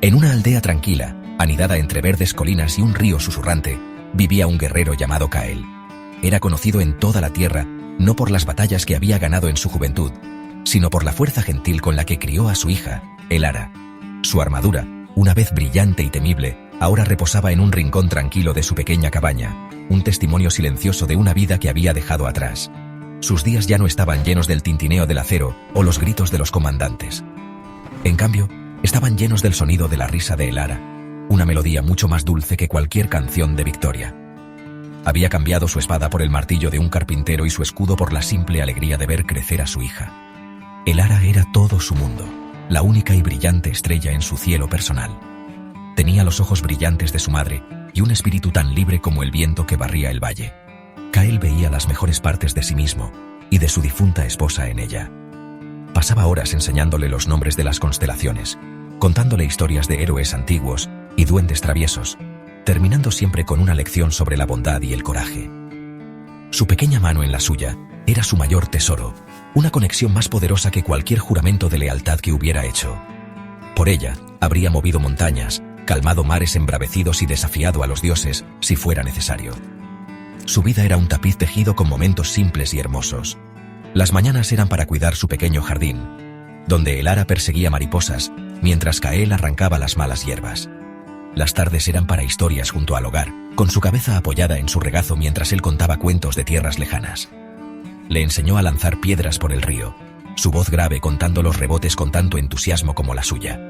En una aldea tranquila, anidada entre verdes colinas y un río susurrante, vivía un guerrero llamado Kael. Era conocido en toda la tierra, no por las batallas que había ganado en su juventud, sino por la fuerza gentil con la que crió a su hija, Elara. Su armadura, una vez brillante y temible, ahora reposaba en un rincón tranquilo de su pequeña cabaña, un testimonio silencioso de una vida que había dejado atrás. Sus días ya no estaban llenos del tintineo del acero o los gritos de los comandantes. En cambio, estaban llenos del sonido de la risa de Elara, una melodía mucho más dulce que cualquier canción de victoria. Había cambiado su espada por el martillo de un carpintero y su escudo por la simple alegría de ver crecer a su hija. Elara era todo su mundo, la única y brillante estrella en su cielo personal. Tenía los ojos brillantes de su madre y un espíritu tan libre como el viento que barría el valle. Kael veía las mejores partes de sí mismo y de su difunta esposa en ella. Pasaba horas enseñándole los nombres de las constelaciones, contándole historias de héroes antiguos y duendes traviesos, terminando siempre con una lección sobre la bondad y el coraje. Su pequeña mano en la suya era su mayor tesoro, una conexión más poderosa que cualquier juramento de lealtad que hubiera hecho. Por ella, habría movido montañas, calmado mares embravecidos y desafiado a los dioses si fuera necesario. Su vida era un tapiz tejido con momentos simples y hermosos. Las mañanas eran para cuidar su pequeño jardín, donde Elara perseguía mariposas, mientras Kael arrancaba las malas hierbas. Las tardes eran para historias junto al hogar, con su cabeza apoyada en su regazo mientras él contaba cuentos de tierras lejanas. Le enseñó a lanzar piedras por el río, su voz grave contando los rebotes con tanto entusiasmo como la suya.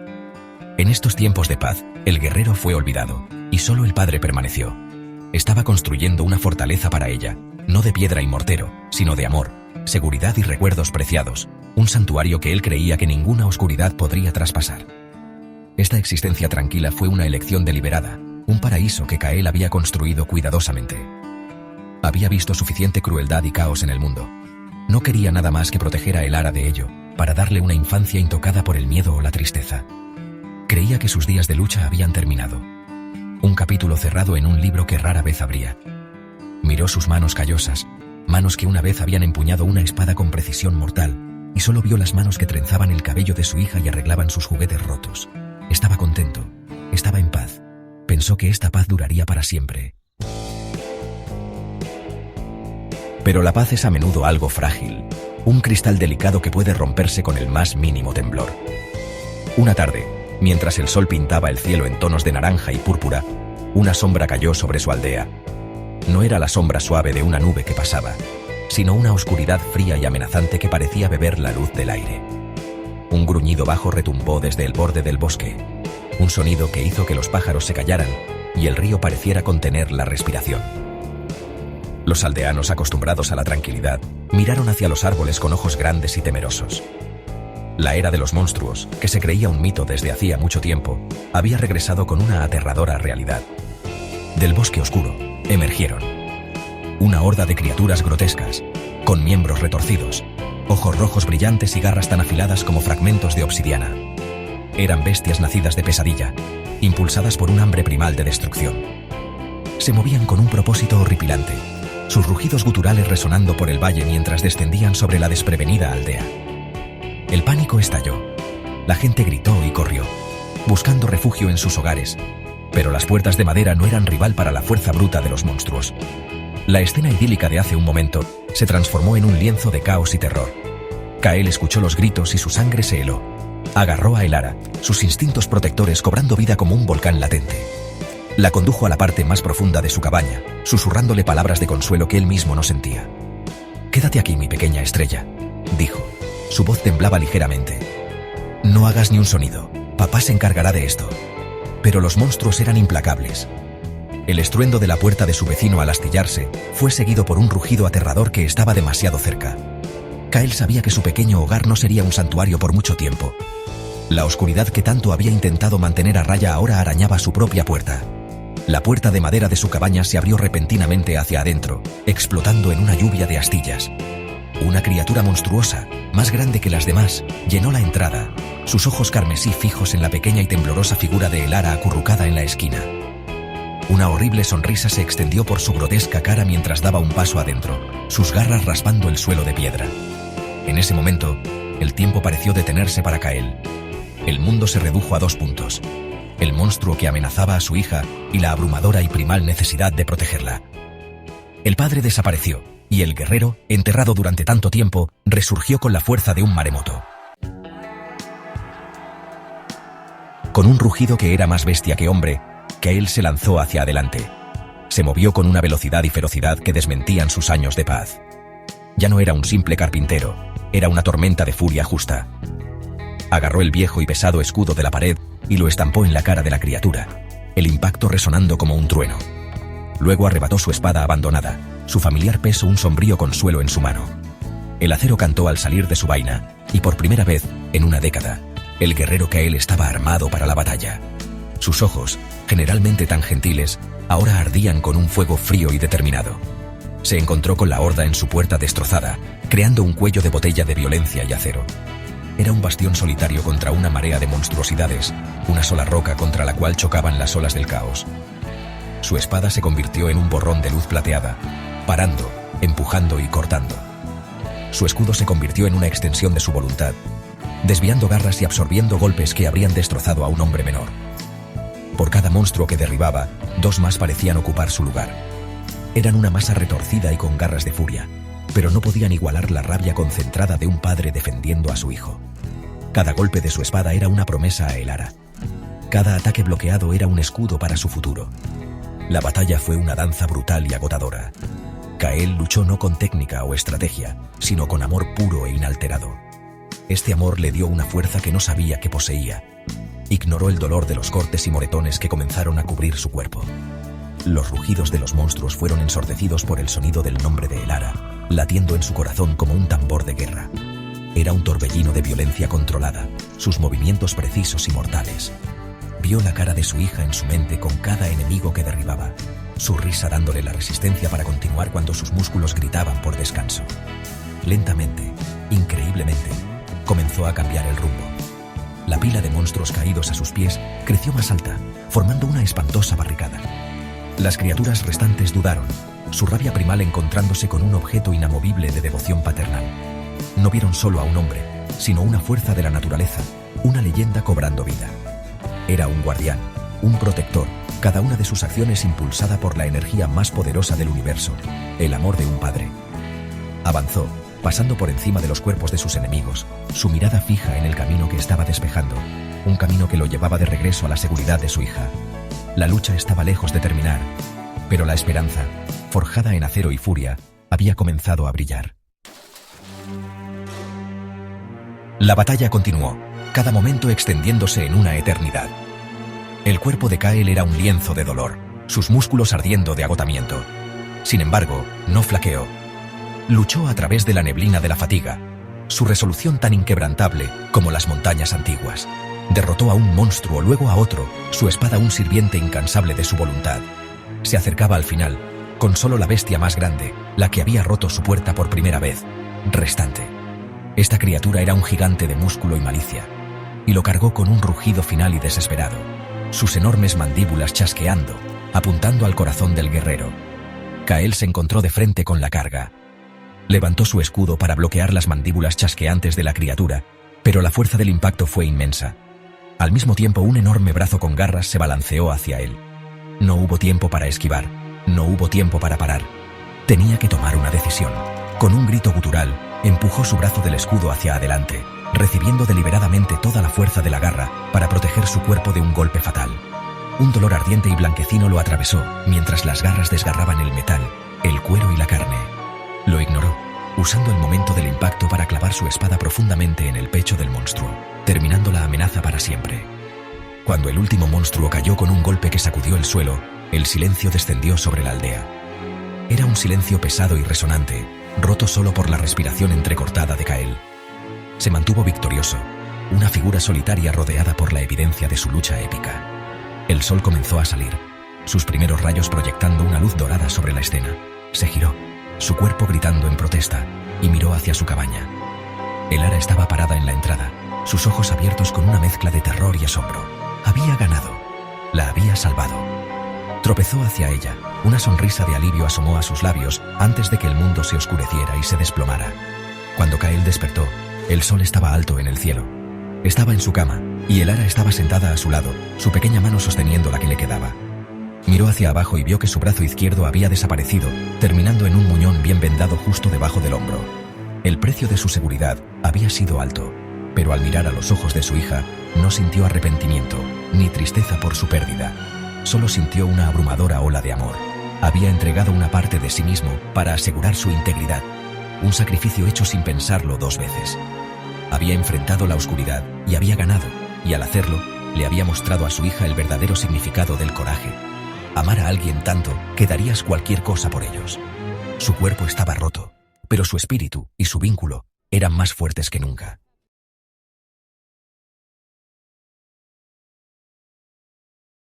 En estos tiempos de paz, el guerrero fue olvidado, y solo el padre permaneció. Estaba construyendo una fortaleza para ella, no de piedra y mortero, sino de amor, seguridad y recuerdos preciados, un santuario que él creía que ninguna oscuridad podría traspasar. Esta existencia tranquila fue una elección deliberada, un paraíso que Kael había construido cuidadosamente. Había visto suficiente crueldad y caos en el mundo. No quería nada más que proteger a Elara de ello, para darle una infancia intocada por el miedo o la tristeza. Creía que sus días de lucha habían terminado. Un capítulo cerrado en un libro que rara vez abría. Miró sus manos callosas, manos que una vez habían empuñado una espada con precisión mortal, y solo vio las manos que trenzaban el cabello de su hija y arreglaban sus juguetes rotos. Estaba contento, estaba en paz. Pensó que esta paz duraría para siempre. Pero la paz es a menudo algo frágil, un cristal delicado que puede romperse con el más mínimo temblor. Una tarde, mientras el sol pintaba el cielo en tonos de naranja y púrpura, una sombra cayó sobre su aldea. No era la sombra suave de una nube que pasaba, sino una oscuridad fría y amenazante que parecía beber la luz del aire. Un gruñido bajo retumbó desde el borde del bosque, un sonido que hizo que los pájaros se callaran y el río pareciera contener la respiración. Los aldeanos, acostumbrados a la tranquilidad, miraron hacia los árboles con ojos grandes y temerosos. La era de los monstruos, que se creía un mito desde hacía mucho tiempo, había regresado con una aterradora realidad. Del bosque oscuro, emergieron una horda de criaturas grotescas, con miembros retorcidos, ojos rojos brillantes y garras tan afiladas como fragmentos de obsidiana. Eran bestias nacidas de pesadilla, impulsadas por un hambre primal de destrucción. Se movían con un propósito horripilante, sus rugidos guturales resonando por el valle mientras descendían sobre la desprevenida aldea. El pánico estalló. La gente gritó y corrió, buscando refugio en sus hogares, pero las puertas de madera no eran rival para la fuerza bruta de los monstruos. La escena idílica de hace un momento se transformó en un lienzo de caos y terror. Kael escuchó los gritos y su sangre se heló. Agarró a Elara, sus instintos protectores cobrando vida como un volcán latente. La condujo a la parte más profunda de su cabaña, susurrándole palabras de consuelo que él mismo no sentía. «Quédate aquí, mi pequeña estrella», dijo. Su voz temblaba ligeramente. «No hagas ni un sonido, papá se encargará de esto». Pero los monstruos eran implacables. El estruendo de la puerta de su vecino al astillarse fue seguido por un rugido aterrador que estaba demasiado cerca. Kael sabía que su pequeño hogar no sería un santuario por mucho tiempo. La oscuridad que tanto había intentado mantener a raya ahora arañaba su propia puerta. La puerta de madera de su cabaña se abrió repentinamente hacia adentro, explotando en una lluvia de astillas. Una criatura monstruosa, más grande que las demás, llenó la entrada, sus ojos carmesí fijos en la pequeña y temblorosa figura de Elara acurrucada en la esquina. Una horrible sonrisa se extendió por su grotesca cara mientras daba un paso adentro, sus garras raspando el suelo de piedra. En ese momento, el tiempo pareció detenerse para Kael. El mundo se redujo a 2 puntos. el monstruo que amenazaba a su hija y la abrumadora y primal necesidad de protegerla. El padre desapareció, y el guerrero, enterrado durante tanto tiempo, resurgió con la fuerza de un maremoto. Con un rugido que era más bestia que hombre, Kael se lanzó hacia adelante. Se movió con una velocidad y ferocidad que desmentían sus años de paz. Ya no era un simple carpintero, era una tormenta de furia justa. Agarró el viejo y pesado escudo de la pared y lo estampó en la cara de la criatura, el impacto resonando como un trueno. Luego arrebató su espada abandonada, su familiar peso un sombrío consuelo en su mano. El acero cantó al salir de su vaina, y por primera vez, en una década, el guerrero Kael estaba armado para la batalla. Sus ojos, generalmente tan gentiles, ahora ardían con un fuego frío y determinado. Se encontró con la horda en su puerta destrozada, creando un cuello de botella de violencia y acero. Era un bastión solitario contra una marea de monstruosidades, una sola roca contra la cual chocaban las olas del caos. Su espada se convirtió en un borrón de luz plateada, parando, empujando y cortando. Su escudo se convirtió en una extensión de su voluntad, desviando garras y absorbiendo golpes que habrían destrozado a un hombre menor. Por cada monstruo que derribaba, dos más parecían ocupar su lugar. Eran una masa retorcida y con garras de furia, pero no podían igualar la rabia concentrada de un padre defendiendo a su hijo. Cada golpe de su espada era una promesa a Elara. Cada ataque bloqueado era un escudo para su futuro. La batalla fue una danza brutal y agotadora. Kael luchó no con técnica o estrategia, sino con amor puro e inalterado. Este amor le dio una fuerza que no sabía que poseía. Ignoró el dolor de los cortes y moretones que comenzaron a cubrir su cuerpo. Los rugidos de los monstruos fueron ensordecidos por el sonido del nombre de Elara, latiendo en su corazón como un tambor de guerra. Era un torbellino de violencia controlada, sus movimientos precisos y mortales. Vio la cara de su hija en su mente con cada enemigo que derribaba, su risa dándole la resistencia para continuar cuando sus músculos gritaban por descanso. Lentamente, increíblemente, comenzó a cambiar el rumbo. La pila de monstruos caídos a sus pies creció más alta, formando una espantosa barricada. Las criaturas restantes dudaron, su rabia primal encontrándose con un objeto inamovible de devoción paternal. No vieron solo a un hombre, sino una fuerza de la naturaleza, una leyenda cobrando vida. Era un guardián, un protector, cada una de sus acciones impulsada por la energía más poderosa del universo, el amor de un padre. Avanzó, pasando por encima de los cuerpos de sus enemigos, su mirada fija en el camino que estaba despejando, un camino que lo llevaba de regreso a la seguridad de su hija. La lucha estaba lejos de terminar, pero la esperanza, forjada en acero y furia, había comenzado a brillar. La batalla continuó, cada momento extendiéndose en una eternidad. El cuerpo de Kael era un lienzo de dolor, sus músculos ardiendo de agotamiento. Sin embargo, no flaqueó. Luchó a través de la neblina de la fatiga, su resolución tan inquebrantable como las montañas antiguas. Derrotó a un monstruo, luego a otro, su espada un sirviente incansable de su voluntad. Se acercaba al final, con solo la bestia más grande, la que había roto su puerta por primera vez, restante. Esta criatura era un gigante de músculo y malicia, y lo cargó con un rugido final y desesperado, sus enormes mandíbulas chasqueando, apuntando al corazón del guerrero. Kael se encontró de frente con la carga. Levantó su escudo para bloquear las mandíbulas chasqueantes de la criatura, pero la fuerza del impacto fue inmensa. Al mismo tiempo, un enorme brazo con garras se balanceó hacia él. No hubo tiempo para esquivar, no hubo tiempo para parar. Tenía que tomar una decisión. Con un grito gutural, empujó su brazo del escudo hacia adelante, recibiendo deliberadamente toda la fuerza de la garra para proteger su cuerpo de un golpe fatal. Un dolor ardiente y blanquecino lo atravesó, mientras las garras desgarraban el metal, el cuero y la carne. Lo ignoró, usando el momento del impacto para clavar su espada profundamente en el pecho del monstruo, terminando la amenaza para siempre. Cuando el último monstruo cayó con un golpe que sacudió el suelo, el silencio descendió sobre la aldea. Era un silencio pesado y resonante, roto solo por la respiración entrecortada de Kael. Se mantuvo victorioso, una figura solitaria rodeada por la evidencia de su lucha épica. El sol comenzó a salir, sus primeros rayos proyectando una luz dorada sobre la escena. Se giró, su cuerpo gritando en protesta, y miró hacia su cabaña. Elara estaba parada en la entrada, sus ojos abiertos con una mezcla de terror y asombro. Había ganado. La había salvado. Tropezó hacia ella. Una sonrisa de alivio asomó a sus labios antes de que el mundo se oscureciera y se desplomara. Cuando Kael despertó, el sol estaba alto en el cielo. Estaba en su cama, y Elara estaba sentada a su lado, su pequeña mano sosteniendo la que le quedaba. Miró hacia abajo y vio que su brazo izquierdo había desaparecido, terminando en un muñón bien vendado justo debajo del hombro. El precio de su seguridad había sido alto, pero al mirar a los ojos de su hija, no sintió arrepentimiento, ni tristeza por su pérdida. Solo sintió una abrumadora ola de amor. Había entregado una parte de sí mismo para asegurar su integridad, un sacrificio hecho sin pensarlo 2 veces. Había enfrentado la oscuridad y había ganado, y al hacerlo, le había mostrado a su hija el verdadero significado del coraje. Amar a alguien tanto que darías cualquier cosa por ellos. Su cuerpo estaba roto, pero su espíritu y su vínculo eran más fuertes que nunca.